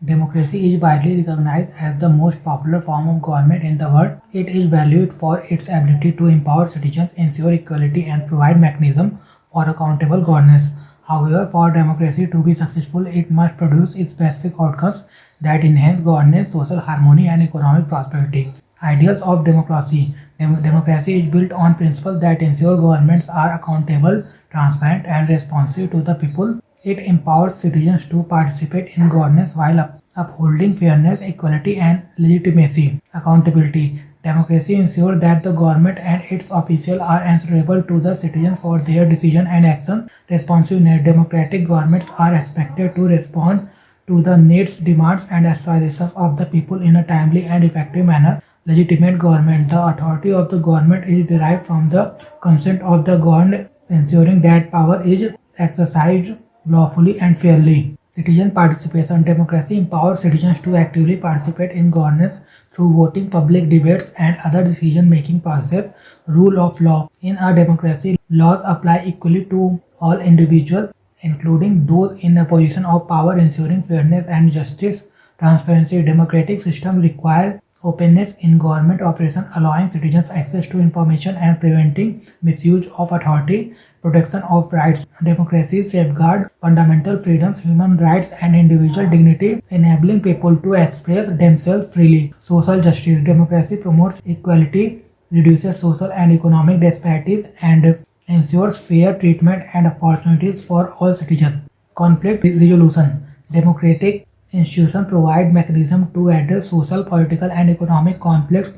Democracy is widely recognized as the most popular form of government in the world. It is valued for its ability to empower citizens, ensure equality, and provide mechanisms for accountable governance. However, for democracy to be successful, it must produce specific outcomes that enhance governance, social harmony, and economic prosperity. Ideals of democracy. Democracy is built on principles that ensure governments are accountable, transparent, and responsive to the people. It empowers citizens to participate in governance while upholding fairness, equality, and legitimacy. Accountability. Democracy ensures that the government and its officials are answerable to the citizens for their decisions and actions. Responsiveness. Democratic governments are expected to respond to the needs, demands, and aspirations of the people in a timely and effective manner. Legitimate government. The authority of the government is derived from the consent of the governed, ensuring that power is exercised lawfully and fairly. Citizen participation. Democracy empowers citizens to actively participate in governance through voting, public debates, and other decision-making process. Rule of law. In a democracy, laws apply equally to all individuals, including those in a position of power, ensuring fairness and justice. Transparency. Democratic systems require openness in government operations, allowing citizens access to information and preventing misuse of authority. Protection of rights. Democracies safeguard fundamental freedoms, human rights, and individual dignity, enabling people to express themselves freely. Social justice. Democracy promotes equality, reduces social and economic disparities, and ensures fair treatment and opportunities for all citizens. Conflict resolution. Democratic institutions provide mechanisms to address social, political, and economic conflicts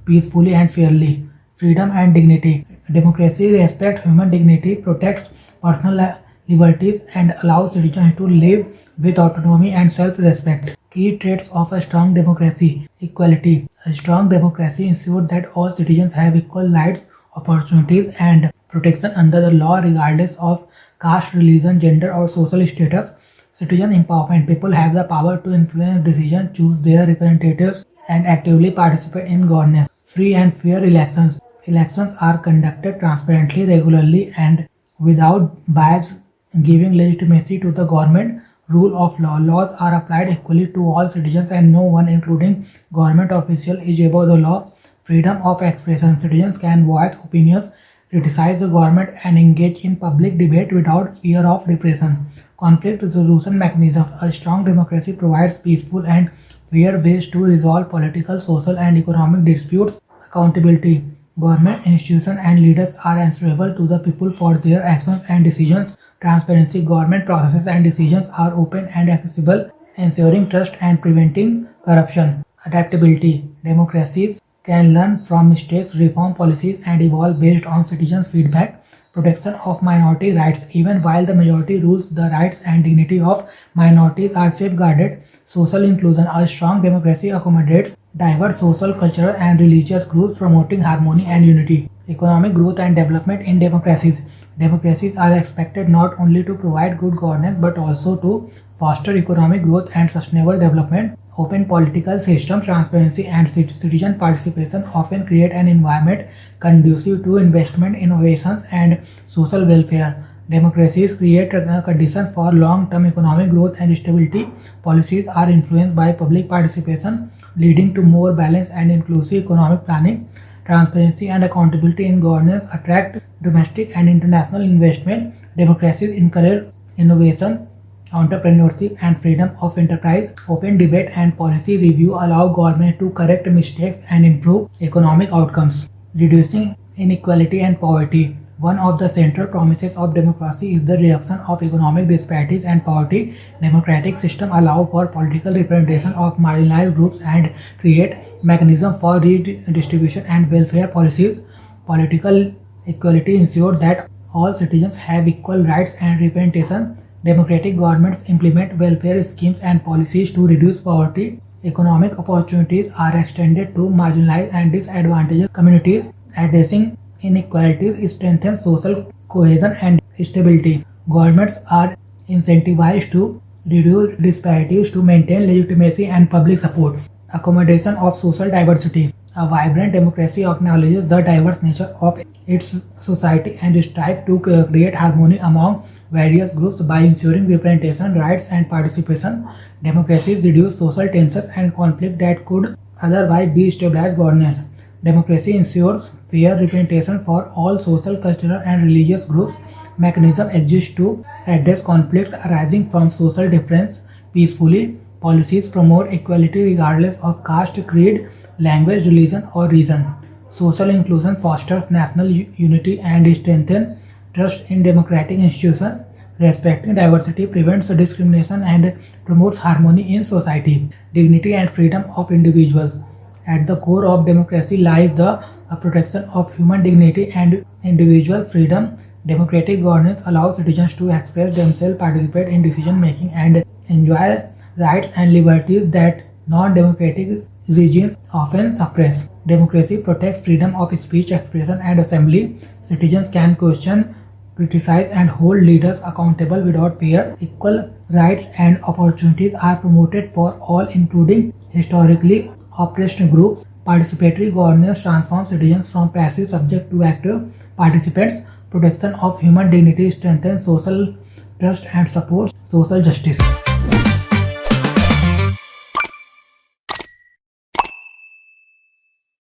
peacefully and fairly. Freedom and dignity. Democracy respects human dignity, protects personal liberties, and allows citizens to live with autonomy and self-respect. Key traits of a strong democracy. Equality. A strong democracy ensures that all citizens have equal rights, opportunities, and protection under the law regardless of caste, religion, gender, or social status. Citizen empowerment. People have the power to influence decisions, choose their representatives, and actively participate in governance. Free and fair elections. Elections are conducted transparently, regularly, and without bias, giving legitimacy to the government. Rule of law. Laws are applied equally to all citizens and no one, including government officials, is above the law. Freedom of expression. Citizens can voice opinions, criticize the government, and engage in public debate without fear of repression. Conflict resolution mechanisms. A strong democracy provides peaceful and fair ways to resolve political, social, and economic disputes. Accountability. Government, institutions, and leaders are answerable to the people for their actions and decisions. Transparency. Government processes and decisions are open and accessible, ensuring trust and preventing corruption. Adaptability. Democracies can learn from mistakes, reform policies, and evolve based on citizens' feedback. Protection of minority rights. Even while the majority rules, the rights and dignity of minorities are safeguarded. Social inclusion. A strong democracy accommodates diverse social, cultural, and religious groups, promoting harmony and unity. Economic growth and development in democracies. Democracies are expected not only to provide good governance but also to foster economic growth and sustainable development. Open political systems, transparency, and citizen participation often create an environment conducive to investment, innovations, and social welfare. Democracies create conditions for long-term economic growth and stability. Policies are influenced by public participation, leading to more balanced and inclusive economic planning. Transparency and accountability in governance attract domestic and international investment. Democracies encourage innovation, entrepreneurship, and freedom of enterprise. Open debate and policy review allow government to correct mistakes and improve economic outcomes. Reducing inequality and poverty. One of the central promises of democracy is the reduction of economic disparities and poverty. Democratic systems allow for political representation of marginalized groups and create mechanisms for redistribution and welfare policies. Political equality ensures that all citizens have equal rights and representation. Democratic governments implement welfare schemes and policies to reduce poverty. Economic opportunities are extended to marginalized and disadvantaged communities. Addressing inequalities strengthens social cohesion and stability. Governments are incentivized to reduce disparities to maintain legitimacy and public support. Accommodation of social diversity. A vibrant democracy acknowledges the diverse nature of its society and strives to create harmony among various groups by ensuring representation, rights, and participation. Democracies reduce social tensions and conflict that could otherwise destabilize governance. Democracy ensures fair representation for all social, cultural, and religious groups. Mechanism exists to address conflicts arising from social difference peacefully. Policies promote equality regardless of caste, creed, language, religion, or region. Social inclusion fosters national unity and strengthens trust in democratic institutions. Respecting diversity prevents discrimination and promotes harmony in society. Dignity and freedom of individuals. At the core of democracy lies the protection of human dignity and individual freedom. Democratic governance allows citizens to express themselves, participate in decision making, and enjoy rights and liberties that non democratic regimes often suppress. Democracy protects freedom of speech, expression, and assembly. Citizens can question, criticize, and hold leaders accountable without fear. Equal rights and opportunities are promoted for all, including historically oppressed groups. Participatory governance transforms citizens from passive subject to active participants. Protection of human dignity strengthens social trust and supports social justice.